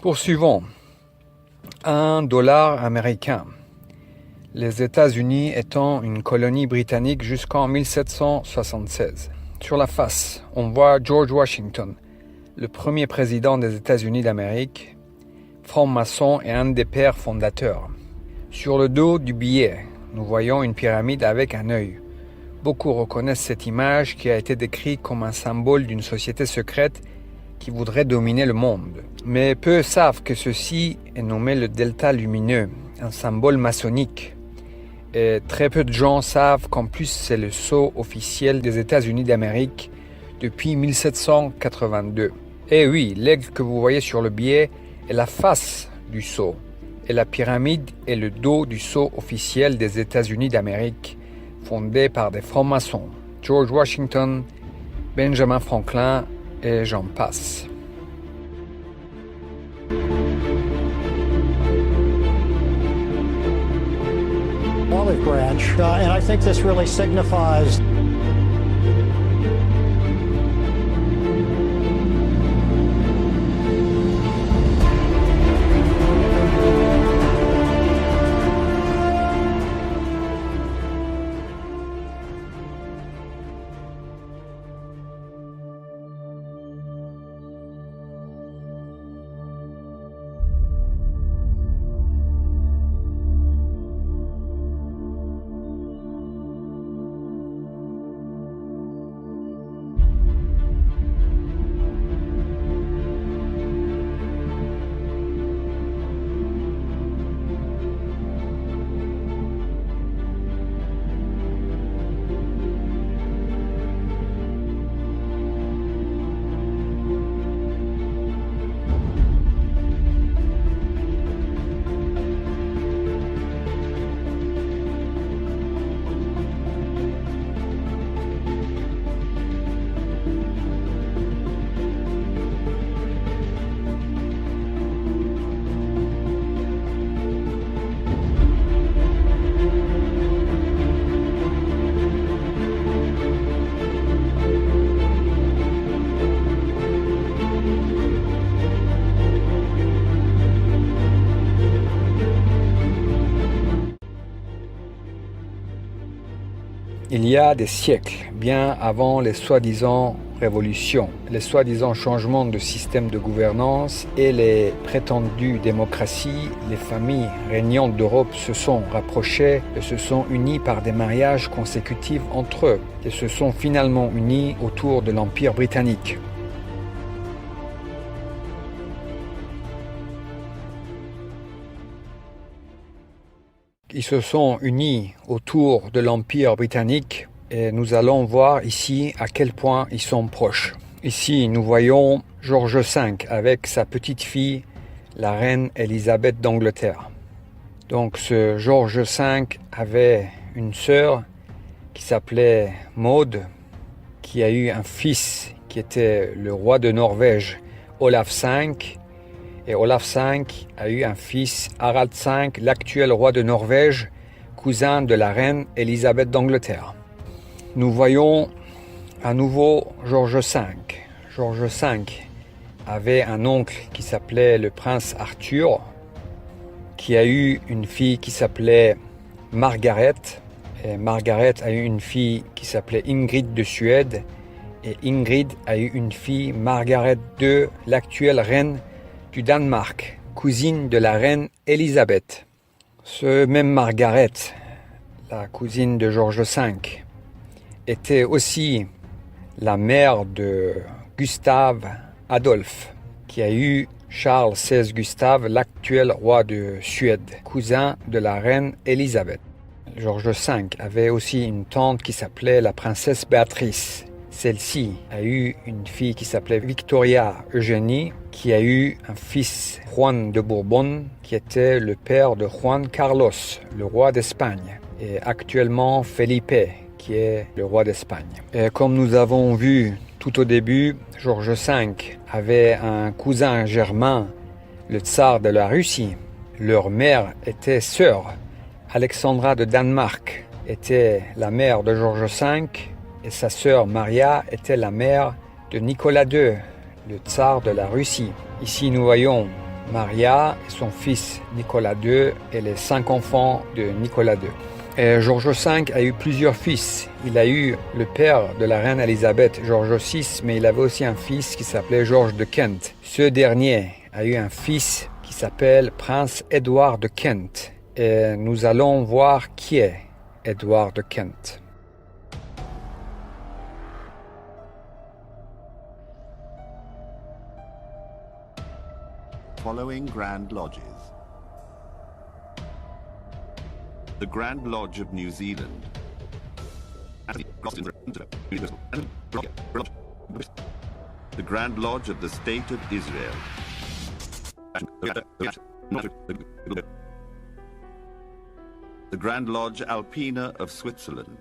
Poursuivons. 1$ américain. Les États-Unis étant une colonie britannique jusqu'en 1776. Sur la face, on voit George Washington, le premier président des États-Unis d'Amérique, franc-maçon et un des pères fondateurs. Sur le dos du billet, nous voyons une pyramide avec un œil. Beaucoup reconnaissent cette image qui a été décrite comme un symbole d'une société secrète qui voudrait dominer le monde. Mais peu savent que ceci est nommé le delta lumineux, un symbole maçonnique. Et très peu de gens savent qu'en plus c'est le sceau officiel des États-Unis d'Amérique depuis 1782. Et oui, l'aigle que vous voyez sur le billet est la face du sceau, et la pyramide est le dos du sceau officiel des États-Unis d'Amérique, fondé par des francs-maçons, George Washington, Benjamin Franklin et j'en passe. Olive branch, and I think this really signifies Il y a des siècles, bien avant les soi-disant révolutions, les soi-disant changements de système de gouvernance et les prétendues démocraties, les familles régnantes d'Europe se sont rapprochées et se sont unies par des mariages consécutifs entre eux et se sont finalement unis autour de l'Empire britannique. Ils se sont unis autour de l'Empire britannique et nous allons voir ici à quel point ils sont proches. Ici, nous voyons George V avec sa petite fille, la reine Élisabeth d'Angleterre. Donc ce George V avait une sœur qui s'appelait Maud, qui a eu un fils qui était le roi de Norvège, Olaf V. Et Olaf V a eu un fils, Harald V, l'actuel roi de Norvège, cousin de la reine Élisabeth d'Angleterre. Nous voyons à nouveau George V. George V avait un oncle qui s'appelait le prince Arthur, qui a eu une fille qui s'appelait Margaret. Et Margaret a eu une fille qui s'appelait Ingrid de Suède. Et Ingrid a eu une fille, Margaret II, l'actuelle reine du Danemark, cousine de la reine Élisabeth. Ce même Margaret, la cousine de George V, était aussi la mère de Gustave Adolphe, qui a eu Charles XVI Gustave, l'actuel roi de Suède, cousin de la reine Élisabeth. George V avait aussi une tante qui s'appelait la princesse Béatrice. Celle-ci a eu une fille qui s'appelait Victoria Eugénie, qui a eu un fils, Juan de Bourbon, qui était le père de Juan Carlos, le roi d'Espagne, et actuellement Felipe, qui est le roi d'Espagne. Et comme nous avons vu tout au début, George V avait un cousin germain, le tsar de la Russie. Leur mère était sœur. Alexandra de Danemark était la mère de George V, et sa sœur Maria était la mère de Nicolas II, le tsar de la Russie. Ici nous voyons Maria, son fils Nicolas II et les 5 enfants de Nicolas II. Et George V a eu plusieurs fils. Il a eu le père de la reine Elisabeth, George VI, mais il avait aussi un fils qui s'appelait George de Kent. Ce dernier a eu un fils qui s'appelle Prince Édouard de Kent. Et nous allons voir qui est Édouard de Kent. Following Grand Lodges. The Grand Lodge of New Zealand. The Grand Lodge of the State of Israel. The Grand Lodge Alpina of Switzerland.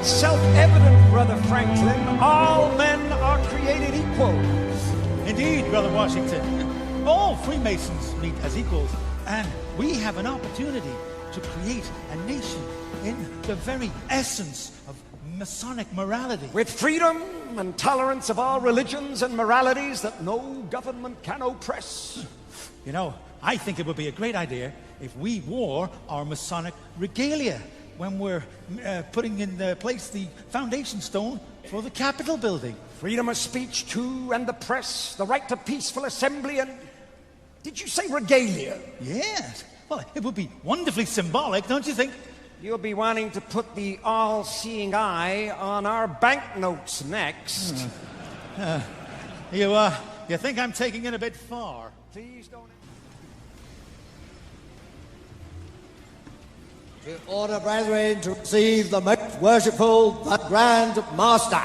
Self-evident, Brother Franklin, all men are created equal. Indeed, Brother Washington. All Freemasons meet as equals, and we have an opportunity to create a nation in the very essence of Masonic morality. With freedom and tolerance of all religions and moralities that no government can oppress. You know, I think it would be a great idea if we wore our Masonic regalia when we're putting in place the foundation stone for the Capitol building. Freedom of speech, too, and the press, the right to peaceful assembly, and... Did you say regalia? Yes. Well, it would be wonderfully symbolic, don't you think? You'll be wanting to put the all-seeing eye on our banknotes next. You think I'm taking it a bit far? Please don't... To order, brethren, to receive the most worshipful, the Grand Master.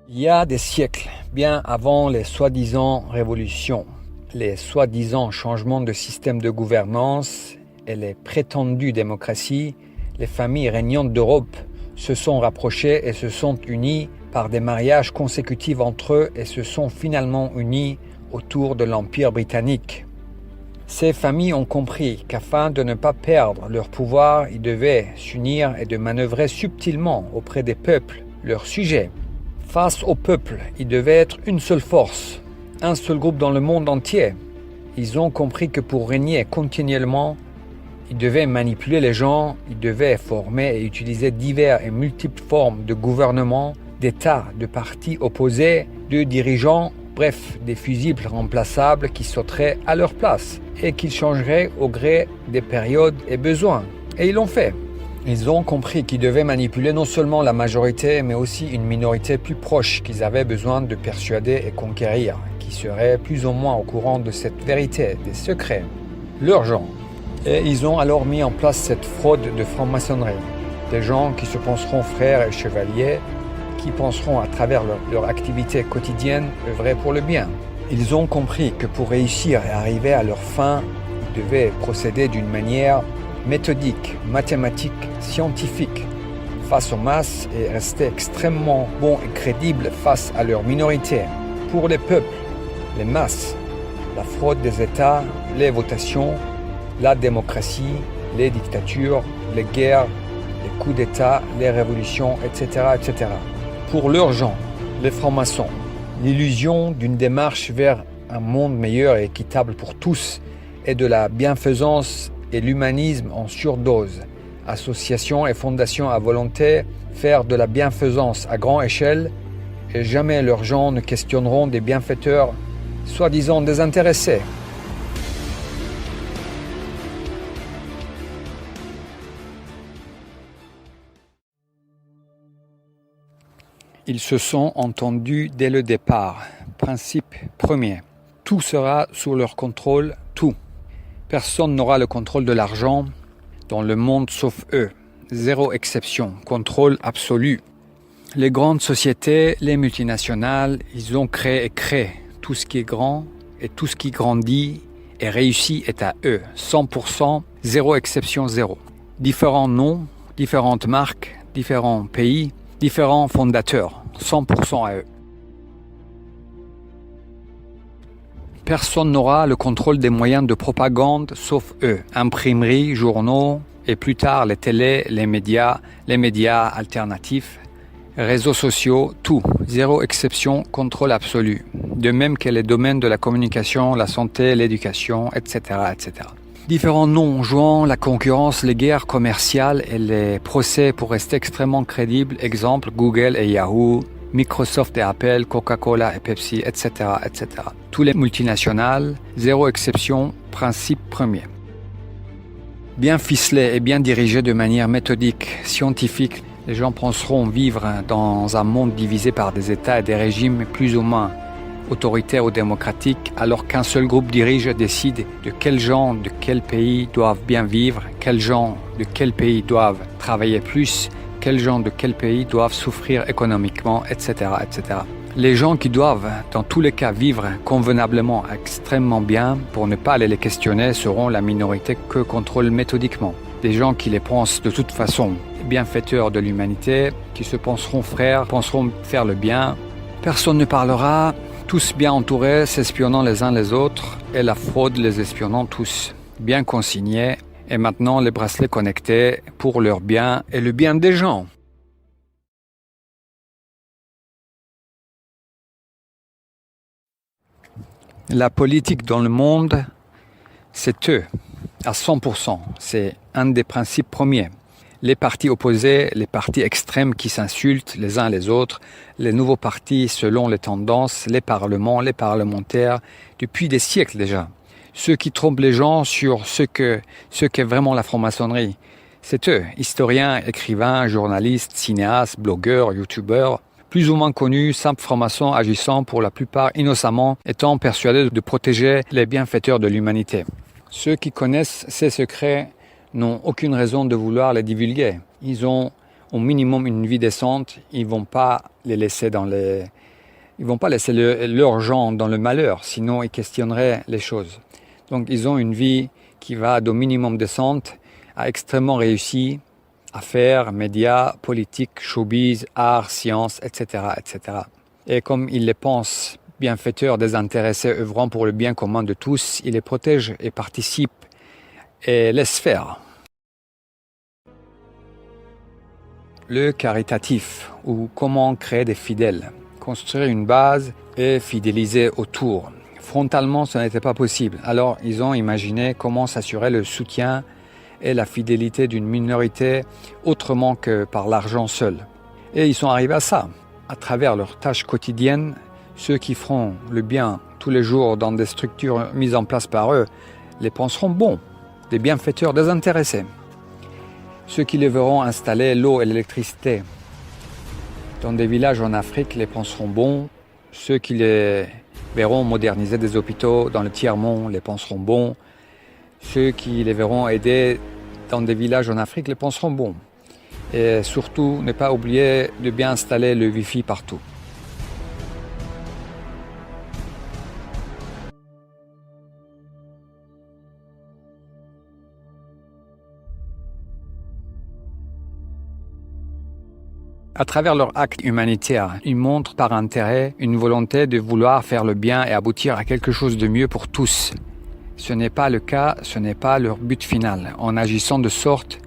Il y a des siècles, bien avant les soi-disant révolutions, les soi-disant changements de système de gouvernance et les prétendues démocraties, les familles régnantes d'Europe se sont rapprochées et se sont unies par des mariages consécutifs entre eux et se sont finalement unies autour de l'Empire britannique. Ces familles ont compris qu'afin de ne pas perdre leur pouvoir, ils devaient s'unir et de manœuvrer subtilement auprès des peuples, leurs sujets. Face au peuple, ils devaient être une seule force, un seul groupe dans le monde entier. Ils ont compris que pour régner continuellement, ils devaient manipuler les gens, ils devaient former et utiliser diverses et multiples formes de gouvernement, d'États, de partis opposés, de dirigeants, bref, des fusibles remplaçables qui sauteraient à leur place et qui changeraient au gré des périodes et besoins. Et ils l'ont fait. Ils ont compris qu'ils devaient manipuler non seulement la majorité, mais aussi une minorité plus proche qu'ils avaient besoin de persuader et conquérir, qui serait plus ou moins au courant de cette vérité, des secrets, leurs gens. Et ils ont alors mis en place cette fraude de franc-maçonnerie. Des gens qui se penseront frères et chevaliers, qui penseront à travers leur activité quotidienne œuvrer pour le bien. Ils ont compris que pour réussir et arriver à leur fin, ils devaient procéder d'une manière méthodique, mathématique, scientifique, face aux masses et rester extrêmement bons et crédibles face à leur minorité. Pour les peuples, les masses, la fraude des États, les votations, la démocratie, les dictatures, les guerres, les coups d'État, les révolutions, etc., etc. Pour leurs gens, les francs-maçons, l'illusion d'une démarche vers un monde meilleur et équitable pour tous et de la bienfaisance et l'humanisme en surdose. Associations et fondations à volonté, faire de la bienfaisance à grande échelle et jamais leurs gens ne questionneront des bienfaiteurs soi-disant désintéressés. Ils se sont entendus dès le départ. Principe premier. Tout sera sous leur contrôle, tout. Personne n'aura le contrôle de l'argent dans le monde sauf eux. Zéro exception. Contrôle absolu. Les grandes sociétés, les multinationales, ils ont créé. Tout ce qui est grand et tout ce qui grandit et réussit est à eux. 100%, zéro exception, zéro. Différents noms, différentes marques, différents pays, différents fondateurs, 100% à eux. Personne n'aura le contrôle des moyens de propagande sauf eux. Imprimeries, journaux et plus tard les télés, les médias alternatifs, réseaux sociaux, tout. Zéro exception, contrôle absolu. De même que les domaines de la communication, la santé, l'éducation, etc., etc. Différents noms jouant la concurrence, les guerres commerciales et les procès pour rester extrêmement crédibles. Exemple, Google et Yahoo, Microsoft et Apple, Coca-Cola et Pepsi, etc., etc. Tous les multinationales, zéro exception, principe premier. Bien ficelés et bien dirigés de manière méthodique, scientifique, les gens penseront vivre dans un monde divisé par des États et des régimes plus ou moins autoritaires ou démocratiques, alors qu'un seul groupe dirige et décide de quels gens de quel pays doivent bien vivre, quels gens de quel pays doivent travailler plus, quels gens de quel pays doivent souffrir économiquement, etc., etc. Les gens qui doivent, dans tous les cas, vivre convenablement, extrêmement bien, pour ne pas aller les questionner, seront la minorité que contrôlent méthodiquement. Des gens qui les pensent de toute façon bienfaiteurs de l'humanité, qui se penseront frères, penseront faire le bien. Personne ne parlera, tous bien entourés, s'espionnant les uns les autres, et la fraude les espionnant tous, bien consignés, et maintenant les bracelets connectés pour leur bien et le bien des gens. La politique dans le monde, c'est eux, à 100%. C'est un des principes premiers. Les partis opposés, les partis extrêmes qui s'insultent les uns les autres, les nouveaux partis selon les tendances, les parlements, les parlementaires, depuis des siècles déjà. Ceux qui trompent les gens sur ce qu'est vraiment la franc-maçonnerie, c'est eux, historiens, écrivains, journalistes, cinéastes, blogueurs, youtubeurs, plus ou moins connus, simples francs-maçons agissant pour la plupart innocemment, étant persuadés de protéger les bienfaiteurs de l'humanité. Ceux qui connaissent ces secrets n'ont aucune raison de vouloir les divulguer. Ils ont au minimum une vie décente, ils vont pas laisser leurs gens dans le malheur, sinon ils questionneraient les choses. Donc ils ont une vie qui va d'au minimum décente à extrêmement réussie, affaires, médias, politique, showbiz, art, sciences, etc., etc. Et comme ils les pensent bienfaiteurs, désintéressés, œuvrant pour le bien commun de tous, ils les protègent et participent et laissent faire. Le caritatif, ou comment créer des fidèles, construire une base et fidéliser autour. Frontalement, ce n'était pas possible. Alors, ils ont imaginé comment s'assurer le soutien et la fidélité d'une minorité autrement que par l'argent seul. Et ils sont arrivés à ça. À travers leurs tâches quotidiennes, ceux qui feront le bien tous les jours dans des structures mises en place par eux les penseront bons, des bienfaiteurs désintéressés. Ceux qui les verront installer l'eau et l'électricité dans des villages en Afrique les penseront bons. Ceux qui les verront moderniser des hôpitaux dans le tiers-monde les penseront bons. Ceux qui les verront aider dans des villages en Afrique les penseront bon. Et surtout, ne pas oublier de bien installer le Wi-Fi partout. À travers leur acte humanitaire, ils montrent par intérêt une volonté de vouloir faire le bien et aboutir à quelque chose de mieux pour tous. Ce n'est pas le cas, ce n'est pas leur but final. En agissant de sorte,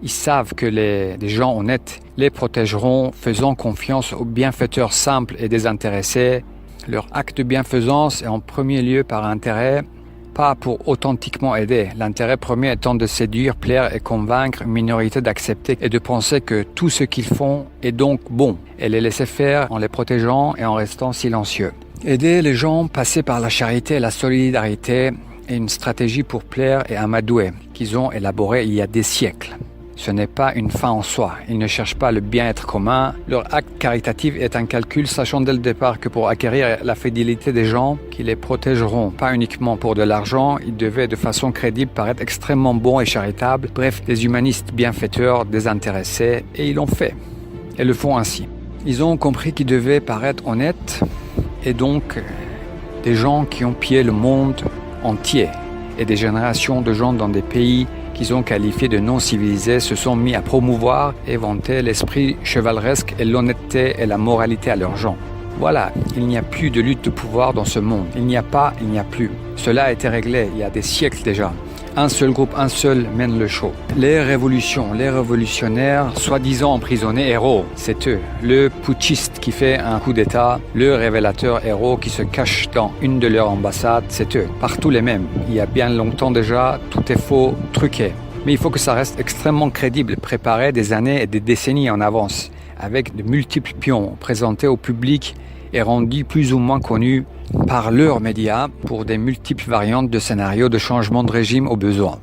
ils savent que des gens honnêtes les protégeront, faisant confiance aux bienfaiteurs simples et désintéressés. Leur acte de bienfaisance est en premier lieu par intérêt, pas pour authentiquement aider. L'intérêt premier étant de séduire, plaire et convaincre une minorité d'accepter et de penser que tout ce qu'ils font est donc bon, et les laisser faire en les protégeant et en restant silencieux. Aider les gens, passer par la charité et la solidarité est une stratégie pour plaire et amadouer qu'ils ont élaborée il y a des siècles. Ce n'est pas une fin en soi. Ils ne cherchent pas le bien-être commun. Leur acte caritatif est un calcul, sachant dès le départ que pour acquérir la fidélité des gens, qui les protégeront pas uniquement pour de l'argent, ils devaient de façon crédible paraître extrêmement bons et charitables. Bref, des humanistes bienfaiteurs, désintéressés, et ils l'ont fait. Et le font ainsi. Ils ont compris qu'ils devaient paraître honnêtes, et donc des gens qui ont pillé le monde entier, et des générations de gens dans des pays qu'ils ont qualifiés de non-civilisés se sont mis à promouvoir et vanter l'esprit chevaleresque et l'honnêteté et la moralité à leurs gens. Voilà, il n'y a plus de lutte de pouvoir dans ce monde. Il n'y a pas, il n'y a plus. Cela a été réglé il y a des siècles déjà. Un seul groupe, un seul mène le show. Les révolutions, les révolutionnaires, soi-disant emprisonnés héros, c'est eux. Le putschiste qui fait un coup d'état, le révélateur héros qui se cache dans une de leurs ambassades, c'est eux. Partout les mêmes. Il y a bien longtemps déjà, tout est faux, truqué. Mais il faut que ça reste extrêmement crédible, préparé des années et des décennies en avance, avec de multiples pions présentés au public et rendus plus ou moins connus par leurs médias pour des multiples variantes de scénarios de changement de régime au besoin.